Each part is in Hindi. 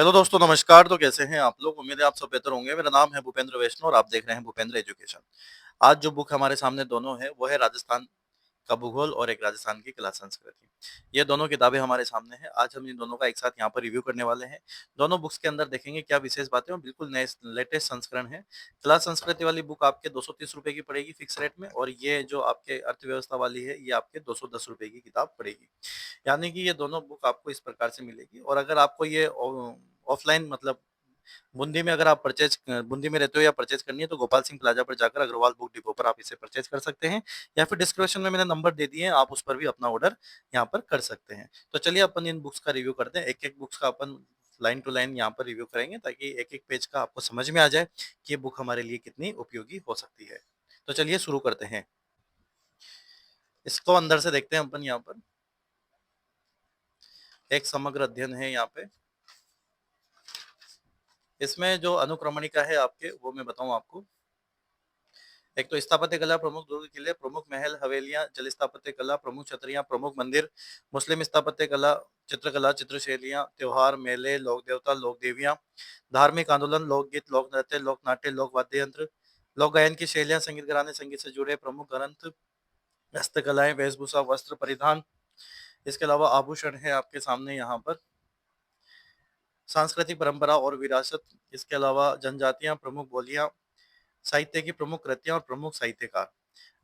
हेलो दोस्तों, नमस्कार। तो कैसे हैं आप लोग? उम्मीद है आप सब बेहतर होंगे। मेरा नाम है भूपेंद्र वैष्णव और आप देख रहे हैं भूपेंद्र एजुकेशन। आज जो बुक हमारे सामने दोनों है वो है राजस्थान का भूगोल और एक राजस्थान की कला संस्कृति। ये दोनों किताबें हमारे सामने हैं। आज हम इन दोनों का एक साथ यहाँ पर रिव्यू करने वाले हैं। दोनों बुक्स के अंदर देखेंगे क्या विशेष बातें और बिल्कुल नए लेटेस्ट संस्करण है। कला संस्कृति वाली बुक आपके 230 रुपए की पड़ेगी फिक्स रेट में, और ये जो आपके अर्थव्यवस्था वाली है ये आपके 210 रुपए की किताब पड़ेगी। यानी कि ये दोनों बुक आपको इस प्रकार से मिलेगी। और अगर आपको ये ऑफलाइन मतलब बूंदी में रहते हो या परचेज करनी है तो गोपाल सिंह प्लाजा पर जाकर अग्रवाल बुक डिपो पर आप इसे परचेज कर सकते हैं, या फिर डिस्क्रिप्शन में मैंने नंबर दे दिए हैं, आप उस पर भी अपना ऑर्डर यहाँ पर कर सकते हैं। तो चलिए अपन इन बुक्स का रिव्यू करते हैं। एक एक बुक्स का अपन लाइन टू लाइन यहाँ पर रिव्यू करेंगे ताकि एक एक पेज का आपको समझ में आ जाए कि ये बुक हमारे लिए कितनी उपयोगी हो सकती है। तो चलिए शुरू करते हैं। इसको अंदर से देखते हैं अपन। यहाँ पर एक समग्र अध्ययन है। यहाँ पे इसमें जो अनुक्रमणिका है आपके वो मैं बताऊं आपको। एक तो स्थापत्य कला, प्रमुख दुर्ग किले, प्रमुख महल हवेलियां, जल स्थापत्य कला, प्रमुख छतरियां, प्रमुख मंदिर, मुस्लिम स्थापत्य कला, चित्रकला, चित्रशैलियां, त्योहार, मेले, लोक देवता, लोक देवियां, धार्मिक आंदोलन, लोकगीत, लोक नृत्य, लोक नाट्य, लोक वाद्य यंत्र, लोक गायन की शैलियां, संगीत घराने, संगीत से जुड़े प्रमुख ग्रंथ, हस्तकलाएं, वेशभूषा, वस्त्र परिधान। इसके अलावा आभूषण है आपके सामने यहाँ पर, सांस्कृतिक परंपरा और विरासत। इसके अलावा जनजातियां, प्रमुख बोलियां, साहित्य की प्रमुख कृतियां और प्रमुख साहित्यकार।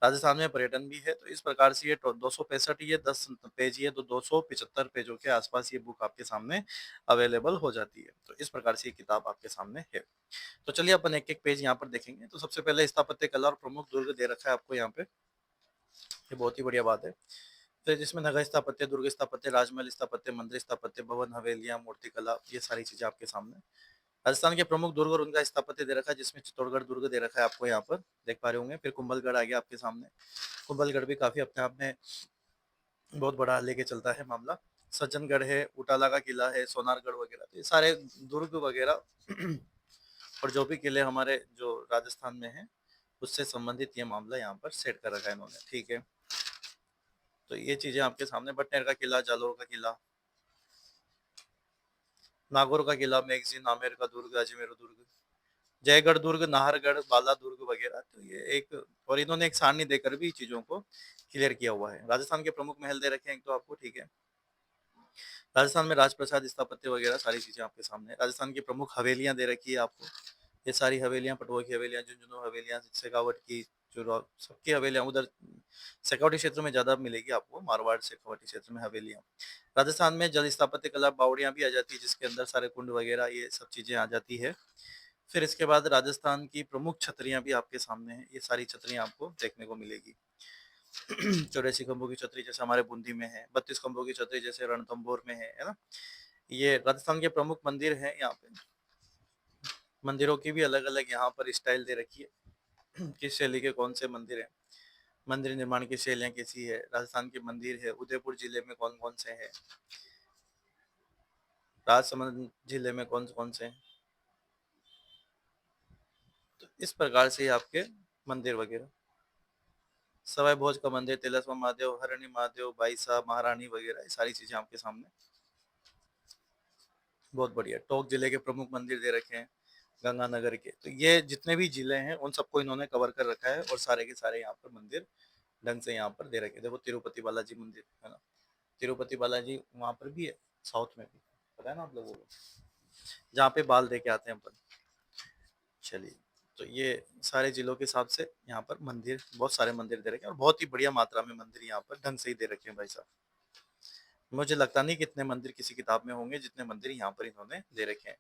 राजस्थान में पर्यटन भी है। तो इस प्रकार से ये 265, ये 10 पेज, ये तो 275 पेजों के आसपास ये बुक आपके सामने अवेलेबल हो जाती है। तो इस प्रकार से ये किताब आपके सामने है। तो चलिए अपन एक एक पेज यहाँ पर देखेंगे। तो सबसे पहले स्थापत्य कला और प्रमुख दुर्ग दे रखा है आपको यहाँ पे। ये बहुत ही बढ़िया बात है। तो जिसमें नगर स्थापत्य, दुर्ग स्थापत्य, राजमहल स्थापत्य, मंदिर स्थापत्य, भवन हवेलियां, मूर्तिकला, ये सारी चीजें आपके सामने। राजस्थान के प्रमुख दुर्ग और उनका स्थापत्य दे रखा है, जिसमें चित्तौड़गढ़ दुर्ग दे रखा है आपको यहाँ पर, देख पा रहे होंगे। फिर कुंभलगढ़ आ गया आपके सामने। कुंभलगढ़ भी काफी अपने आप में बहुत बड़ा लेके चलता है मामला। सज्जनगढ़ है, उटाला का किला है, सोनारगढ़ वगैरह, तो ये सारे दुर्ग वगैरह और जो भी किले हमारे जो राजस्थान में है उससे संबंधित ये मामला यहाँ पर सेट कर रखा है इन्होंने। ठीक है, तो ये चीजें आपके सामने। बटनेर का किला, जालोर का किला, नागौर का किला, मैगजीन, आमेर का दुर्ग, अजमेर दुर्ग, जयगढ़ दुर्ग, नाहरगढ़, बाला दुर्ग वगैरह। तो ये एक, और इन्होंने एक सारणी देकर भी चीजों को क्लियर किया हुआ है। राजस्थान के प्रमुख महल दे रखे हैं एक तो आपको। ठीक है, राजस्थान में राजप्रसाद स्थापत्य वगैरह सारी चीजें आपके सामने। राजस्थान की प्रमुख हवेलियां दे रखी है आपको। ये सारी हवेलियां, पटवा की हवेलियां, झुंझुनू हवेलियां, शेखावट की, जो सबकी हवेलियां उधर शेखावटी क्षेत्र में ज्यादा मिलेगी आपको, मारवाड़ शेखावटी क्षेत्र में हवेलियां। राजस्थान में जल स्थापत्य कला, बावड़ियां भी आ जाती है, जिसके अंदर सारे कुंड वगैरह ये सब चीजें आ जाती है। फिर इसके बाद राजस्थान की प्रमुख छतरियां भी आपके सामने हैं। ये सारी छतरियां आपको देखने को मिलेगी। 84 खंभों की छतरी जैसे हमारे बूंदी में है, 32 खंभों की छतरी जैसे रणथंभौर में है ना। ये राजस्थान के प्रमुख मंदिर हैं यहाँ पे। मंदिरों की भी अलग अलग यहाँ पर स्टाइल दे रखी है किस शैली के कौन से मंदिर हैं, मंदिर निर्माण की शैलियाँ कैसी है। राजस्थान के मंदिर है उदयपुर जिले में कौन कौन से हैं, राजसमंद जिले में कौन कौन से हैं। तो इस प्रकार से आपके मंदिर वगैरह, सवाई भोज का मंदिर, तिलस्मा महादेव, हरणी महादेव, भाई साहब, महारानी वगैरह, ये सारी चीजें आपके सामने। बहुत बढ़िया। टोंक जिले के प्रमुख मंदिर दे रखे हैं, गंगानगर के। तो ये जितने भी जिले हैं उन सबको इन्होंने कवर कर रखा है, और सारे के सारे यहाँ पर मंदिर ढंग से यहाँ पर दे रखे हैं। देखो तिरुपति बालाजी मंदिर है ना, तिरुपति बालाजी वहां पर भी है, साउथ में भी, पता है ना आप लोगों को, जहाँ पे बाल दे के आते हैं अपन। चलिए, तो ये सारे जिलों के हिसाब से यहाँ पर मंदिर, बहुत सारे मंदिर दे रखे हैं, और बहुत ही बढ़िया मात्रा में मंदिर यहाँ पर ढंग से ही दे रखे हैं भाई साहब। मुझे लगता नहीं कितने मंदिर किसी किताब में होंगे जितने मंदिर यहाँ पर इन्होंने दे रखे हैं।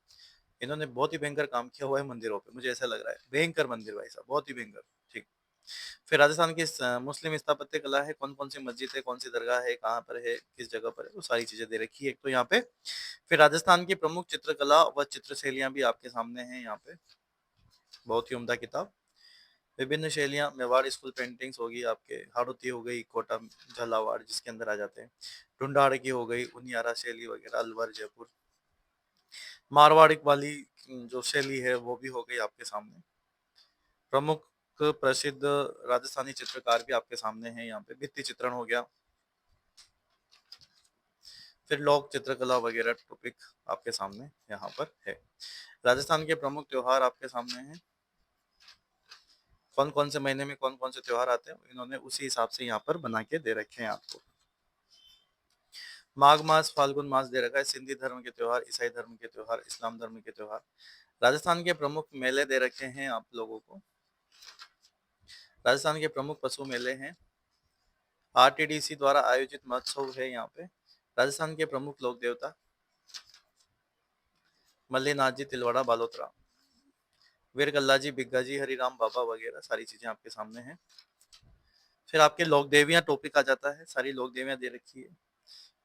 इन्होंने बहुत ही भयंकर काम किया हुआ है मंदिरों पे, मुझे ऐसा लग रहा है। भयंकर मंदिर भाई साहब, बहुत ही भयंकर। ठीक। फिर राजस्थान की मुस्लिम स्थापत्य कला है, कौन कौन सी मस्जिद है, कौन सी दरगाह है, कहाँ पर है, किस जगह पर है, वो सारी चीजें दे रखी है एक तो यहाँ पे। फिर राजस्थान की प्रमुख चित्रकला व चित्रशैलियां भी आपके सामने हैं यहाँ पे। बहुत ही उम्दा किताब। विभिन्न शैलियां, मेवाड़ स्कूल पेंटिंग्स होगी आपके, हाड़ौती हो गई, कोटा झालावाड़ जिसके अंदर आ जाते हैं, ढूंढाड़ की हो गई, उनियारा शैली वगैरह, अलवर, जयपुर, मारवाड़ी वाली जो शैली है वो भी हो गई आपके सामने। प्रमुख प्रसिद्ध राजस्थानी चित्रकार भी आपके सामने हैं यहाँ पे। भित्ति चित्रण हो गया, फिर लोक चित्रकला वगैरह टॉपिक आपके सामने यहाँ पर है। राजस्थान के प्रमुख त्योहार आपके सामने हैं। कौन कौन से महीने में कौन कौन से त्योहार आते हैं इन्होंने उसी हिसाब से यहाँ पर बना के दे रखे हैं आपको। माघ मास, फाल्गुन मास दे रखा है। सिंधी धर्म के त्योहार, ईसाई धर्म के त्योहार, इस्लाम धर्म के त्योहार। राजस्थान के प्रमुख मेले दे रखे हैं आप लोगों को। राजस्थान के प्रमुख पशु मेले हैं। आरटीडीसी द्वारा आयोजित महोत्सव है यहाँ पे। राजस्थान के प्रमुख लोक देवता मल्लीनाथ जी, तिलवाड़ा, बालोतरा, वीर गल्ला जी, बिग्गा जी, हरिराम बाबा वगैरह सारी चीजें आपके सामने हैं। फिर आपके लोक देवियां टॉपिक आ जाता है। सारी लोक देवियां दे रखी है।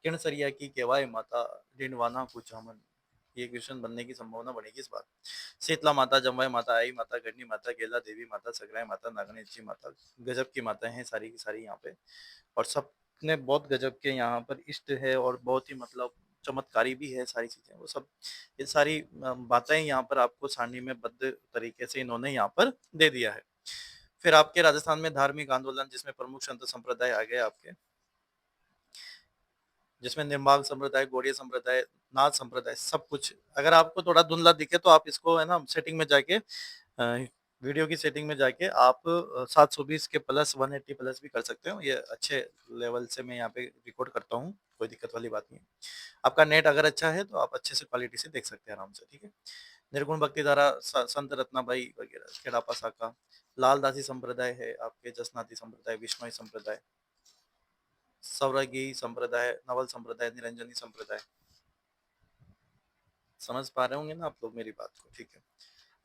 किणसरिया की केवाय माता, डिंडवाना कुचामन, ये क्वेश्चन बनने की संभावना बढ़ेगी इस बार। शीतला माता, जमवाई माता, आई माता, गढ़नी माता, गेला देवी माता, सगराय माता, नागणेशी माता, गजब की माता है सारी की सारी यहाँ पे। और सबने बहुत गजब के यहाँ पर इष्ट है और बहुत ही मतलब चमत्कारी भी है सारी चीजें वो सब। ये सारी बातें यहाँ पर आपको सारणी में बद्ध तरीके से इन्होंने यहाँ पर दे दिया है। फिर आपके राजस्थान में धार्मिक आंदोलन जिसमें प्रमुख संत संप्रदाय आ गए आपके, जिसमें निम्बार्क संप्रदाय, गौड़िया संप्रदाय, नाथ संप्रदाय, सब कुछ। अगर आपको थोड़ा धुंधला दिखे तो आप इसको है ना सेटिंग में जाके वीडियो की सेटिंग में जाके आप 720 के प्लस 180 प्लस भी कर सकते हो। ये अच्छे लेवल से मैं यहाँ पे रिकॉर्ड करता हूँ, कोई दिक्कत वाली बात नहीं है। आपका नेट अगर अच्छा है तो आप अच्छे से क्वालिटी से देख सकते हैं आराम से, ठीक है। निर्गुण भक्ति धारा, संत रत्नाबाई वगैरह, खेड़ापा शाखा, लालदासी संप्रदाय है आपके, जसनाती संप्रदाय, विष्णोई संप्रदाय, सौरगी संप्रदाय, नवल संप्रदाय, निरंजनी संप्रदाय। समझ पा रहे होंगे ना आप लोग मेरी बात को, ठीक है।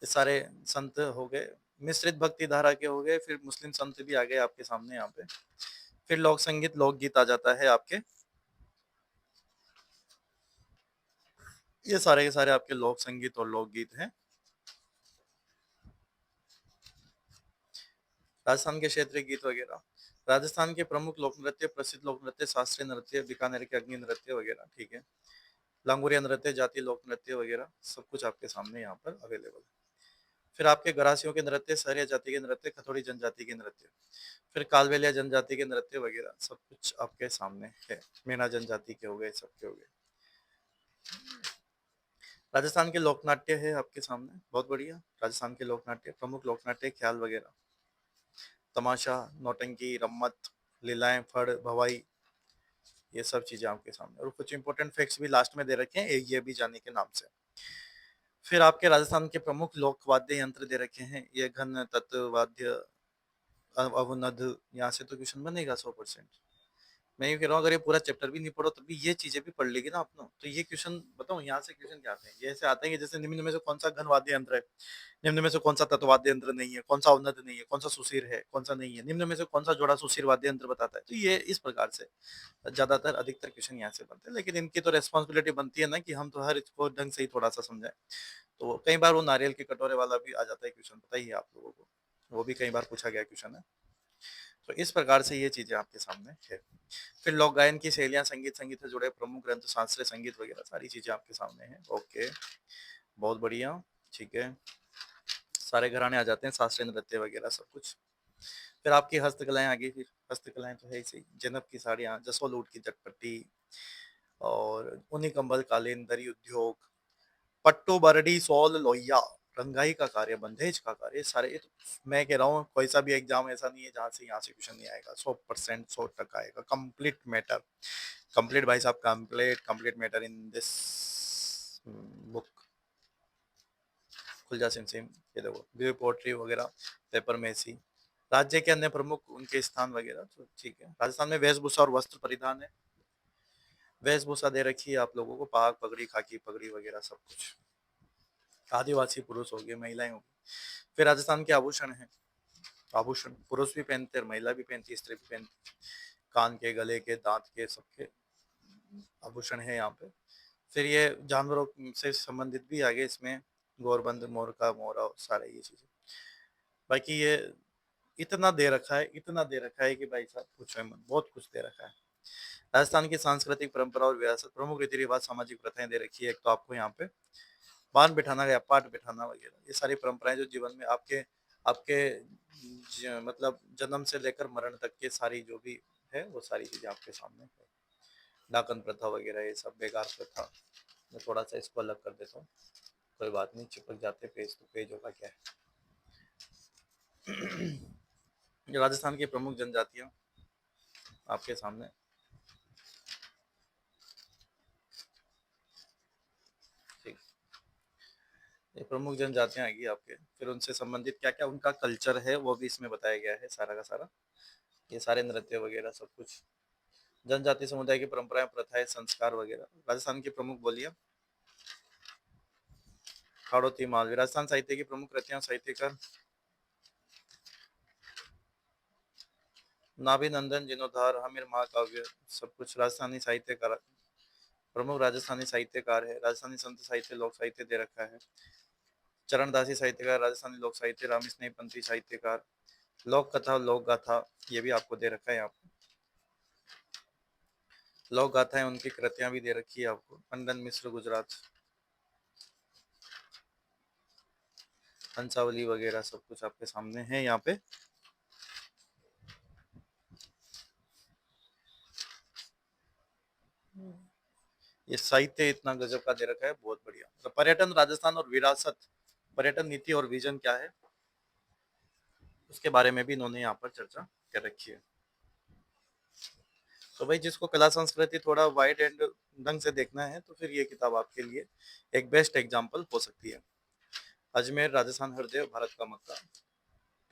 ये सारे संत हो गए। मिश्रित भक्ति धारा के हो गए। फिर मुस्लिम संत भी आ गए आपके सामने यहाँ पे। फिर लोक संगीत, लोकगीत आ जाता है आपके। ये सारे के सारे आपके लोक संगीत और लोकगीत हैं। राजस्थान के क्षेत्रीय गीत वगैरह, राजस्थान के प्रमुख लोक नृत्य, प्रसिद्ध लोक नृत्य, शास्त्रीय नृत्य, बीकानेर के अग्नि नृत्य वगैरह, ठीक है। लांगुरिया नृत्य, जातीय लोक नृत्य वगैरह सब कुछ आपके सामने यहाँ पर अवेलेबल है। फिर आपके गरासियों के नृत्य, सहरिया जाति के नृत्य, खथोड़ी जनजाति के नृत्य, फिर कालबेलिया जनजाति के नृत्य वगैरह सब कुछ आपके सामने है। मीणा जनजाति के हो गए, सबके हो गए। राजस्थान के लोकनाट्य है आपके सामने, बहुत बढ़िया। राजस्थान के लोकनाट्य, प्रमुख लोकनाट्य, ख्याल वगैरह, तमाशा, नौटंकी, रम्मत, लीलाएं, फड़, भवाई, ये सब चीजें आपके सामने। और कुछ इंपॉर्टेंट फैक्ट्स भी लास्ट में दे रखे हैं ये भी जाने के नाम से। फिर आपके राजस्थान के प्रमुख लोक वाद्य यंत्र दे रखे हैं। ये घन, तत्व, वाद्य, अवनद, यहाँ से तो क्वेश्चन बनेगा 100%। मैं ये कह रहा हूँ अगर ये पूरा चैप्टर भी नहीं पढ़ो तब भी ये चीजें भी पढ़ लेगी ना आपने, तो ये क्वेश्चन बताओ यहाँ से क्वेश्चन क्या आते हैं। ये ऐसे आते हैं कि जैसे निम्न में से कौन सा घन वाद्य यंत्र है, निम्न में से कौन सा तत्वाद्य यंत्र नहीं है, कौन सा उन्नत नहीं है, कौन सा सुशीर है, कौन सा नहीं है, निम्न में से कौन सा जोड़ा सुशीर वाद्य यंत्र बताता है। तो ये इस प्रकार से ज्यादातर अधिकतर क्वेश्चन यहाँ से बनते हैं। लेकिन इनकी तो रेस्पॉन्सिबिलिटी बनती है ना कि हम तो हर इसको ढंग से ही थोड़ा सा समझाएं। तो कई बार वो नारियल के कटोरे वाला भी आ जाता है क्वेश्चन, पता ही है आप लोगों को, वो भी कई बार पूछा गया क्वेश्चन है। तो इस प्रकार से ये चीजें आपके सामने है। फिर लोक गायन की शैलियां, संगीत, संगीत से जुड़े प्रमुख ग्रंथ, शास्त्रीय संगीत वगैरह सारी चीजें आपके सामने हैं। ओके, बहुत बढ़िया, ठीक है। सारे घराने आ जाते हैं, शास्त्रीय नृत्य वगैरह सब कुछ। फिर आपकी हस्तकलाएं आ गई। फिर हस्तकलाएं तो है ही सही, जनप की साड़ियाँ, जसोल ऊँट की चटपटी, और ऊनी कंबल, कालीन, दरी उद्योग, पट्टू, बरडी, सॉल, लोहिया, रंगाई का कार्य, बंधेज का कार्य, सारे ये तो मैं कह रहा हूँ कोई सा भी एग्जाम ऐसा नहीं है जहाँ से यहाँ से क्वेश्चन नहीं आएगा। 100%, 100% आएगा। कंप्लीट मैटर, कंप्लीट भाई साहब, complete complete matter in this book. खुलजा सिम सिम, ये देखो, व्यू पोट्री वगैरह, पेपर मेसी, राज्य के अन्य प्रमुख उनके स्थान वगैरह, तो ठीक है। राजस्थान में वेशभूषा और वस्त्र परिधान है। वेशभूषा दे रखी है आप लोगों को, पाग, पगड़ी, खाकी पगड़ी वगैरह सब कुछ। आदिवासी पुरुष हो गए, महिलाएं होगी। फिर राजस्थान के आभूषण है। आभूषण पुरुष भी पहनते हैं, महिला भी पहनती है, स्त्री भी पहनती है। कान के, गले के, दांत के, सबके आभूषण है यहाँ पे। फिर ये जानवरों से संबंधित भी आगे इसमें, गोरबंद, मोर का मोरा, सारे ये चीजें। बाकी ये इतना दे रखा है, इतना दे रखा है कि भाई साहब पूछो मत, बहुत कुछ दे रखा है। राजस्थान की सांस्कृतिक परंपरा और विरासत, प्रमुख रीति रिवाज, सामाजिक प्रथाएं दे रखी है। एक तो आपको यहाँ पे बांध बिठाना या पाठ बिठाना वगैरह, ये सारी परंपराएं जो जीवन में आपके आपके मतलब जन्म से लेकर मरण तक के सारी जो भी है वो सारी चीजें आपके सामने है। डाकन प्रथा वगैरह ये सब बेकार प्रथा। मैं थोड़ा सा इसको अलग कर देता हूँ, कोई बात नहीं, चिपक जाते पेज तो पेज होगा क्या है। राजस्थान की प्रमुख जनजातियां आपके सामने, ठीक, ये प्रमुख जनजातियां आएगी आपके, फिर उनसे संबंधित क्या क्या उनका कल्चर है वो भी इसमें बताया गया है सारा का सारा, ये सारे नृत्य वगैरह सब कुछ, जनजाति समुदाय की परंपराएं, प्रथाएं, संस्कार वगैरह। राजस्थान की प्रमुख बोलियां, हाड़ौती मालवी। राजस्थान साहित्य की प्रमुख कृतियां, साहित्यकार नाभिनंदन, जीर्णोद्धार, हमीर महाकाव्य, सब कुछ राजस्थानी साहित्यकार, प्रमुख राजस्थानी साहित्यकार है। राजस्थानी संत साहित्य, लोक साहित्य दे रखा है। चरणदासी साहित्यकार, राजस्थानी लोक साहित्य, राम स्नेही पंथी साहित्यकार, लोक कथा, लोक गाथा, ये भी आपको दे रखा है यहाँ पे। लोक गाथाएं उनकी कृतियां भी दे रखी है आपको। पंडन मिश्र गुजरात, हंसावली वगैरह सब कुछ आपके सामने है यहाँ पे। ये साहित्य इतना गजब का दे रखा है, बहुत बढ़िया। तो पर्यटन राजस्थान और विरासत, पर्यटन नीति और विजन क्या है उसके बारे में भी इन्होंने यहाँ पर चर्चा कर रखी है। तो भाई जिसको कला संस्कृति थोड़ा वाइड एंड ढंग से देखना है तो फिर ये किताब आपके लिए एक बेस्ट एग्जाम्पल हो सकती है। अजमेर राजस्थान, हरदेव भारत का मक्का,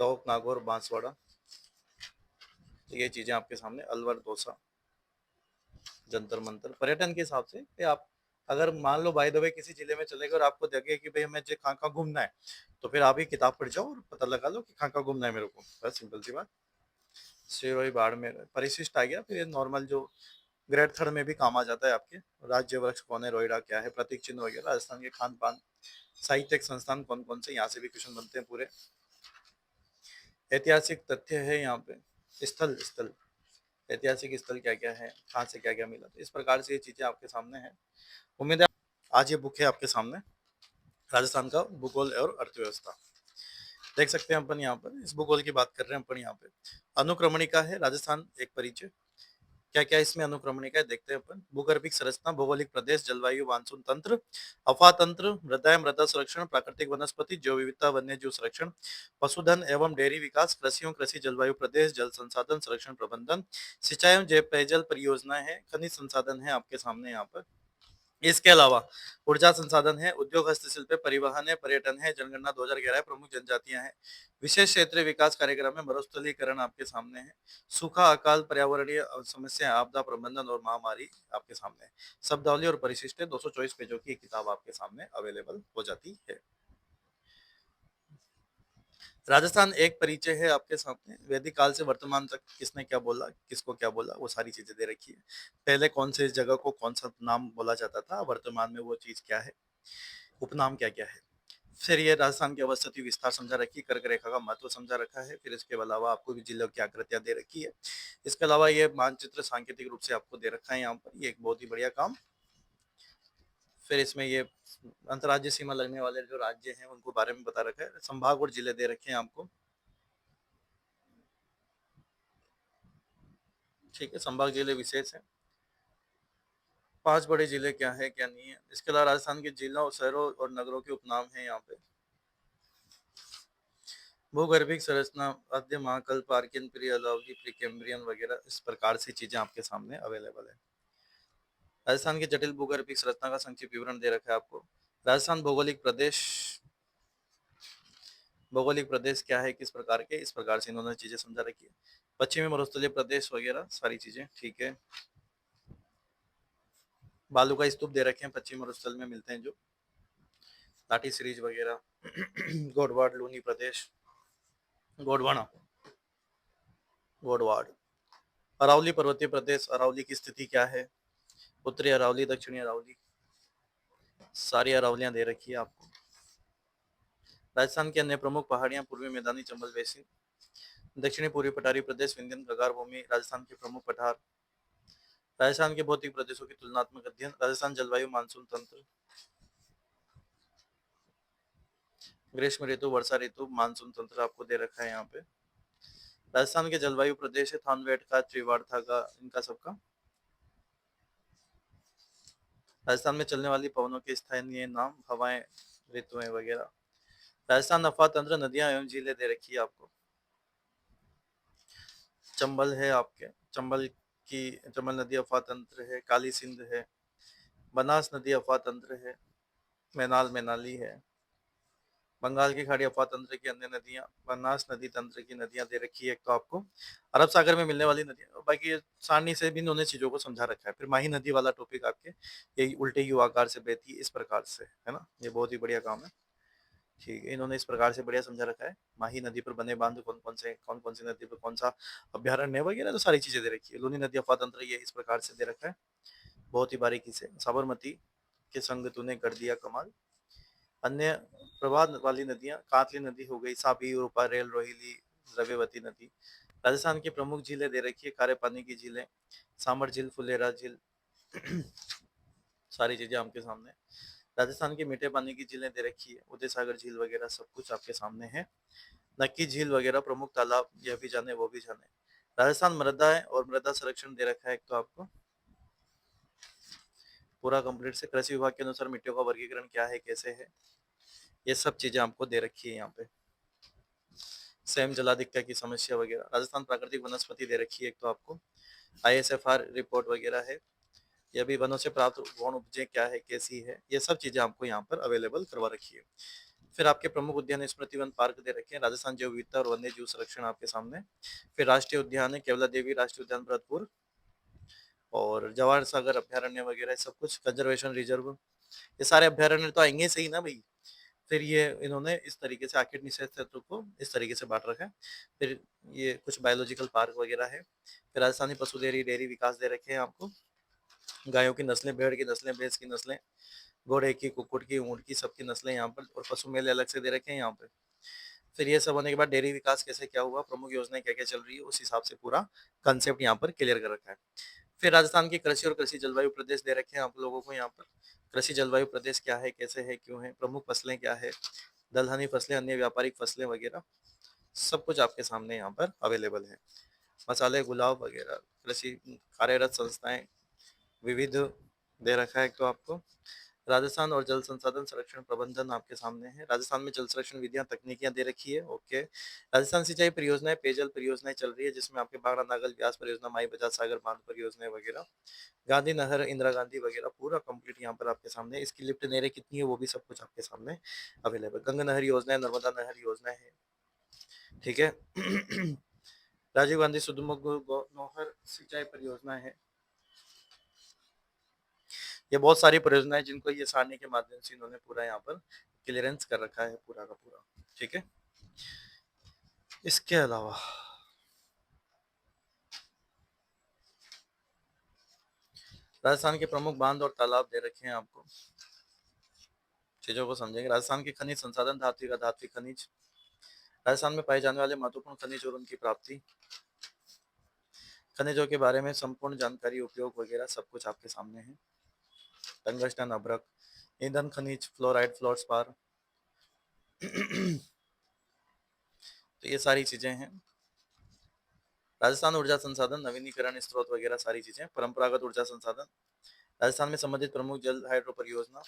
टोंक नागौर बांसवाड़ा, तो ये चीजें आपके सामने, अलवर दौसा, जंतर मंतर। पर्यटन के हिसाब से कि आप अगर मान लो बाय द वे किसी जिले में चले गए और आपको लगे कि भाई हमें जो कहाँ कहाँ घूमना है, तो फिर आप ही किताब पढ़ जाओ और पता लगा लो कि कहाँ कहाँ घूमना है मेरे को, बस सिंपल सी बात। सिरोही बाड़मेर परिशिष्ट आ गया, फिर ये नॉर्मल जो ग्रेड थर्ड में भी काम आ जाता है आपके। राज्य वृक्ष कौन है, रोइडा क्या है, प्रतीक चिन्ह वगैरह, राजस्थान के खान पान, साहित्यिक संस्थान कौन कौन से, यहाँ से भी क्वेश्चन बनते हैं पूरे। ऐतिहासिक तथ्य है यहाँ पे, स्थल स्थल, ऐतिहासिक स्थल क्या क्या है, कहाँ से क्या क्या मिला, तो इस प्रकार से ये चीजें आपके सामने है। उम्मीद है आज ये बुक है आपके सामने, राजस्थान का भूगोल और अर्थव्यवस्था। देख सकते हैं अपन यहाँ पर, इस भूगोल की बात कर रहे हैं अपन यहाँ पे। अनुक्रमणिका है राजस्थान एक परिचय, क्या क्या इसमें अनुक्रमणिका है देखते हैं अपन। भूगर्भिक संरचना, भौगोलिक प्रदेश, जलवायु, मानसून तंत्र, अफवाह तंत्र, मृदा मृदा संरक्षण, प्राकृतिक वनस्पति, जैव विविधता, वन्य जीव संरक्षण, पशुधन एवं डेयरी विकास, कृषि एवं कृषि जलवायु प्रदेश, जल संसाधन संरक्षण प्रबंधन, सिंचाई एवं जय पेयजल परियोजनाएं है, खनिज संसाधन है आपके सामने यहाँ पर। इसके अलावा ऊर्जा संसाधन है, उद्योग हस्तशिल्प है, परिवहन है, पर्यटन है, जनगणना 2011 है, प्रमुख जनजातियां हैं, विशेष क्षेत्रीय विकास कार्यक्रम है, मरुस्थलीकरण आपके सामने है, सूखा, अकाल, पर्यावरणीय समस्या, आपदा प्रबंधन और महामारी आपके सामने है। शब्दावली और परिशिष्ट 224 पेजों की किताब आपके सामने अवेलेबल हो जाती है। राजस्थान एक परिचय है आपके सामने, वैदिक काल से वर्तमान तक किसने क्या बोला, किसको क्या बोला, वो सारी चीजें दे रखी है। पहले कौन से जगह को कौन सा नाम बोला जाता था, वर्तमान में वो चीज क्या है, उपनाम क्या क्या है। फिर ये राजस्थान की अवस्थिति विस्तार समझा रखी, कर्क रेखा का महत्व समझा रखा है। फिर इसके अलावा आपको भी जिलों की आकृतियां दे रखी है। इसके अलावा ये मानचित्र सांकेतिक रूप से आपको दे रखा है यहाँ पर, ये एक बहुत ही बढ़िया काम। फिर इसमें ये अंतर्राज्यीय सीमा लगने वाले जो राज्य हैं उनको बारे में बता रखा है, संभाग और जिले दे रखे हैं आपको, ठीक है, संभाग जिले विशेष है, 5 बड़े जिले क्या है क्या नहीं है। इसके अलावा राजस्थान के जिलों, शहरों और नगरों के उपनाम है यहाँ पे। भूगर्भिक संरचना, मध्य महाकल्प, पार्किन, प्री अलावली, प्री कैम्ब्रियन वगैरह, इस प्रकार से चीजें आपके सामने अवेलेबल है। राजस्थान की जटिल भूगर्भिक संरचना का संक्षिप्त विवरण दे रखा है आपको। राजस्थान भौगोलिक प्रदेश, भौगोलिक प्रदेश क्या है किस प्रकार के, इस प्रकार से इन्होंने चीजें समझा रखी है। पश्चिमी मरुस्थलीय प्रदेश वगैरह सारी चीजें, ठीक है। बालू का स्तूप दे रखे हैं, पश्चिमी मरुस्थल में मिलते हैं जो, लाठी सीरीज वगैरह। गोडवाड़ लूनी प्रदेश, गोडवाना, गोडवाड़, अरावली पर्वतीय प्रदेश, अरावली की स्थिति क्या है, उत्तरी अरावली, दक्षिणी अरावली, सारी अरावलियां दे रखी है आपको। राजस्थान की अन्य प्रमुख पहाड़ियां, पूर्वी मैदानी चंबल बेसिन, दक्षिणी पूर्वी पठारी प्रदेश, विंध्यन गगार भूमि, राजस्थान के प्रमुख पठार, राजस्थान के भौतिक प्रदेशों की तुलनात्मक अध्ययन, राजस्थान जलवायु, मानसून तंत्र, ग्रीष्म ऋतु, वर्षा ऋतु, मानसून तंत्र आपको दे रखा है यहाँ पे। राजस्थान के जलवायु प्रदेश है थानवेट का, त्रिवाड़था का, इनका सबका। राजस्थान में चलने वाली पवनों के स्थानीय नाम, हवाएं, ऋतुएं वगैरह। राजस्थान अफातंत्र नदियां एवं झीलें दे रखी है आपको। चंबल है आपके, चंबल नदी अफातंत्र है, काली सिंध है, बनास नदी अफातंत्र है, मैनाली है। बंगाल की खाड़ी अफातंत्र की अन्य नदियां, बनास नदी तंत्र की नदियां दे रखी है एक तो आपको। अरब सागर में मिलने वाली नदियां, बाकी ये सारणी से भी इन्होंने चीजों को समझा रखा है। फिर माही नदी वाला टॉपिक आपके, ये उल्टे यू आकार से बहती है इस प्रकार से, है ना, ये बहुत ही बढ़िया काम है। ठीक है, इन्होंने इस प्रकार से बढ़िया समझा रखा है। माही नदी पर बने बांध कौन कौन सी नदी पर कौन सा अभ्यारण्य है वगैरह, तो सारी चीजें दे रखी है। लूनी नदी अफातंत्र ये इस प्रकार से दे रखा है, बहुत ही बारीकी से। साबरमती के संग तूने कर दिया कमाल। अन्य प्रवाह वाली नदियां, कातली नदी हो गई, सापी, रूपा, रेल, रोहिली, द्रव्यवती नदी। राजस्थान की प्रमुख झीलें दे रखी है, खारे पानी की झीलें, सामर झील, फुलेरा झील, सारी चीजें आपके सामने। राजस्थान की मीठे पानी की झीलें दे रखी है, उदय सागर झील वगैरह सब कुछ आपके सामने है। नक्की झील वगैरह प्रमुख तालाब, यह भी जाने वो भी जाने। राजस्थान मृदा है और मृदा संरक्षण दे रखा है एक तो आपको पूरा कंप्लीट से। कृषि विभाग के अनुसार मिट्टियों का वर्गीकरण क्या है, कैसे है, ये सब चीजें आपको दे रखी है यहाँ पे। सेम जलाधिक्य की समस्या वगैरह। राजस्थान प्राकृतिक वनस्पति दे रखी है एक तो आपको। ISFR रिपोर्ट वगैरह है, ये भी वनों से प्राप्त गौण उपजें क्या है, कैसी है, ये सब चीजें आपको यहाँ पर अवेलेबल करवा रखी है। फिर आपके प्रमुख उद्यान स्मृति वन पार्क दे रखे हैं, राजस्थान जैव विविधता और वन्य जीव संरक्षण आपके सामने। फिर राष्ट्रीय उद्यान है, केवला देवी राष्ट्रीय उद्यान भरतपुर, और जवाहर सागर अभ्यारण्य वगैरह सब कुछ, कंजर्वेशन रिजर्व। ये सारे अभ्यारण्य तो आएंगे सही ना भाई। फिर ये इन्होंने इस तरीके से आर्किड निषेध क्षेत्र को इस तरीके से बांट रखा है। फिर ये कुछ बायोलॉजिकल पार्क वगैरह है। फिर राजस्थानी पशु डेयरी डेयरी विकास दे रखे हैं आपको। गायों की नस्लें, भेड़ की नस्लें, भैंस की नस्लें, घोड़े की, कुक्कुट की, ऊँट की, सबकी नस्लें यहाँ पर, और पशु मेले अलग से दे रखे हैं यहाँ पे। फिर ये सब होने के बाद डेयरी विकास कैसे क्या हुआ, प्रमुख योजनाएं क्या क्या चल रही है, उस हिसाब से पूरा कंसेप्ट यहाँ पर क्लियर कर रखा है। फिर राजस्थान की कृषि और कृषि जलवायु प्रदेश दे रखे हैं आप लोगों को यहाँ पर। कृषि जलवायु प्रदेश क्या है, कैसे है, क्यों है, प्रमुख फसलें क्या है, दलहनी फसलें, अन्य व्यापारिक फसलें वगैरह, सब कुछ आपके सामने यहाँ पर अवेलेबल है। मसाले, गुलाब वगैरह, कृषि कार्यरत संस्थाएं, विविध दे रखा है तो आपको। राजस्थान और जल संसाधन संरक्षण प्रबंधन आपके सामने है। राजस्थान में जल संरक्षण विधियां, तकनीकियां दे रखी है, ओके। राजस्थान सिंचाई परियोजनाएं, पेयजल परियोजनाएं चल रही है, जिसमें आपके बागड़ा नागल व्यास परियोजना, माई बजाज सागर बांध परियोजनाएं वगैरह, गांधी नहर, इंदिरा गांधी वगैरह पूरा कंप्लीट यहाँ पर आपके सामने। इसकी लिफ्ट नहरें कितनी है वो भी सब कुछ आपके सामने अवेलेबल। गंगा नहर योजना है, नर्मदा नहर योजना है, ठीक है। राजीव गांधी सुधुमुख नौहर सिंचाई परियोजना है। ये बहुत सारी परियोजनाएं जिनको ये सारणी के माध्यम से इन्होंने पूरा यहाँ पर क्लियरेंस कर रखा है पूरा का पूरा, ठीक है। इसके अलावा राजस्थान के प्रमुख बांध और तालाब दे रखे हैं आपको, चीजों को समझेंगे। राजस्थान के खनिज संसाधन, धात्विक खनिज, राजस्थान में पाए जाने वाले महत्वपूर्ण खनिज और उनकी प्राप्ति, खनिजों के बारे में संपूर्ण जानकारी, उपयोग वगैरह सब कुछ आपके सामने है। टंगस्टन, अभ्रक, ईंधन खनिज, फ्लोराइड, फ्लोरस्पार, तो ये सारी चीजें हैं। राजस्थान ऊर्जा संसाधन, नवीनीकरण स्रोत वगैरह सारी चीजें। परंपरागत ऊर्जा संसाधन, राजस्थान में संबंधित प्रमुख जल हाइड्रो परियोजना,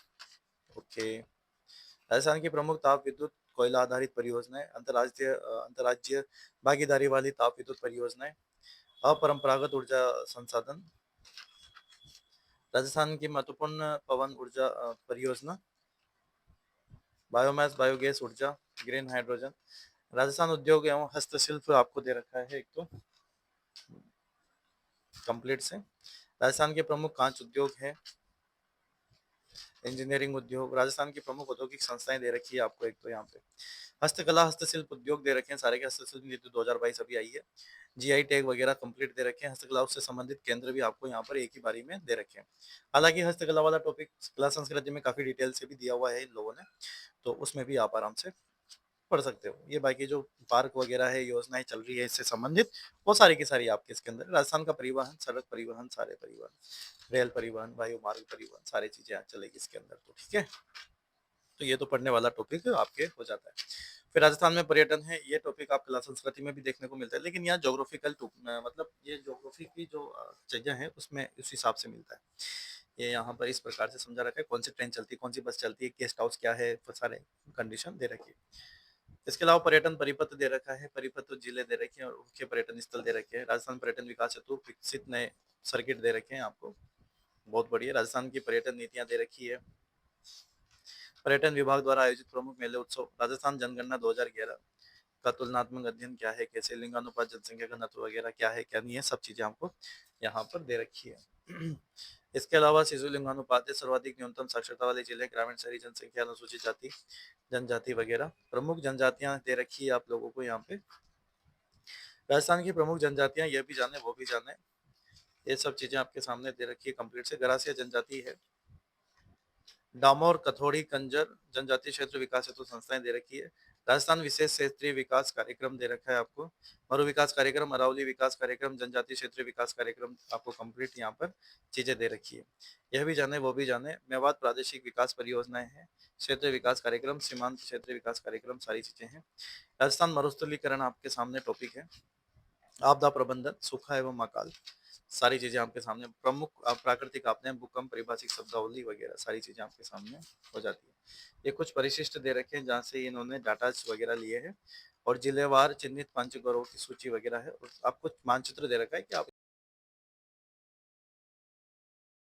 ओके। राजस्थान की प्रमुख ताप विद्युत कोयला आधारित परियोजनाएं, अंतर्राज्यीय भागीदारी वाली ताप विद्युत परियोजनाएं, अपरंपरागत ऊर्जा संसाधन, राजस्थान की महत्वपूर्ण पवन ऊर्जा परियोजना, बायोमास बायोगैस ऊर्जा, ग्रीन हाइड्रोजन। राजस्थान उद्योग एवं हस्तशिल्प आपको दे रखा है एक तो कंप्लीट से। राजस्थान के प्रमुख कांच उद्योग है, इंजीनियरिंग उद्योग। राजस्थान की प्रमुख औद्योगिक संस्थाएं दे रखी है आपको एक तो यहाँ पे। हस्तकला, हस्तशिल्प उद्योग दे रखे हैं सारे के। हस्तशिल्प नीति 2022 अभी आई है। GI टैग वगैरह कंप्लीट दे रखे हैं। हस्तकला से संबंधित केंद्र भी आपको यहाँ पर एक ही बारी में दे रखे हैं। हालांकि हस्तकला वाला टॉपिक कला संस्कृति में काफी डिटेल से भी दिया हुआ है इन लोगों ने, तो उसमें भी आप आराम से पढ़ सकते हो। ये बाकी जो पार्क वगैरह है, योजनाएं चल रही है इससे संबंधित, वो सारी की सारी आपके इसके अंदर। राजस्थान का परिवहन, सड़क परिवहन, सारे परिवहन, रेल परिवहन, वायु मार्ग परिवहन, सारी चीजें चलेगी इसके अंदर, तो ठीक है। तो ये तो पढ़ने वाला टॉपिक आपके हो जाता है। फिर राजस्थान में पर्यटन है, ये टॉपिक आप कला संस्कृति में भी देखने को मिलता है, लेकिन यहाँ जोग्राफिकल मतलब ये जोग्राफी की जो चीजें हैं उसमें उस हिसाब से मिलता है। ये यहाँ पर इस प्रकार से समझा रखा है, कौन सी ट्रेन चलती है, कौन सी बस चलती है, गेस्ट हाउस क्या है, वो सारे कंडीशन दे रखी है। इसके अलावा पर्यटन परिपत्र दे रखा है, परिपत्र जिले दे रखे हैं और मुख्य पर्यटन स्थल दे रखे हैं। राजस्थान पर्यटन विकास हेतु विकसित नए सर्किट दे रखे हैं आपको, बहुत बढ़िया। राजस्थान की पर्यटन नीतियां दे रखी है। पर्यटन विभाग द्वारा आयोजित प्रमुख मेले उत्सव, राजस्थान जनगणना 2011 का तुलनात्मक अध्ययन क्या है, कैसे लिंगानुपात, जनसंख्या घनत्व वगैरह क्या है क्या नहीं है, सब चीजें आपको यहाँ पर दे रखी है। इसके अलावा शिशु लिंगानुपात, सर्वाधिक न्यूनतम साक्षरता वाले जिले, ग्रामीण शहरी जनसंख्या, अनुसूचित जाति जनजाति वगैरह, प्रमुख जनजातियां दे रखी है आप लोगों को यहाँ पे। राजस्थान की प्रमुख जनजातियां ये भी जाने वो भी जाने, ये सब चीजें आपके सामने दे रखी है कंप्लीट से। गरासिया जनजाति है, डामोर, कथोड़ी, कंजर जनजातीय क्षेत्र विकास हेतु संस्थाएं दे रखी है। राजस्थान विशेष क्षेत्रीय विकास कार्यक्रम दे रखा है आपको, मरु विकास कार्यक्रम, अरावली विकास कार्यक्रम, जनजातीय क्षेत्रीय विकास कार्यक्रम, आपको कंप्लीट यहाँ पर चीजें दे रखी है। यह भी जाने वो भी जाने। मेवात प्रादेशिक विकास परियोजनाएं हैं, क्षेत्रीय विकास कार्यक्रम, सीमांत क्षेत्रीय विकास कार्यक्रम, सारी चीजें हैं। राजस्थान मरुस्थलीकरण आपके सामने टॉपिक है। आपदा प्रबंधन, सूखा एवं अकाल, सारी चीजें आपके सामने। प्रमुख प्राकृतिक आपदाएं, भूकंप, परिभाषिक शब्दावली वगैरह सारी चीजें आपके सामने हो जाती है। ये कुछ परिशिष्ट दे रखे हैं जहाँ से इन्होंने डाटा वगैरह लिए हैं, और जिलेवार चिन्हित पंचगौरव की सूची वगैरह है, और आपको मानचित्र दे रखा है कि आप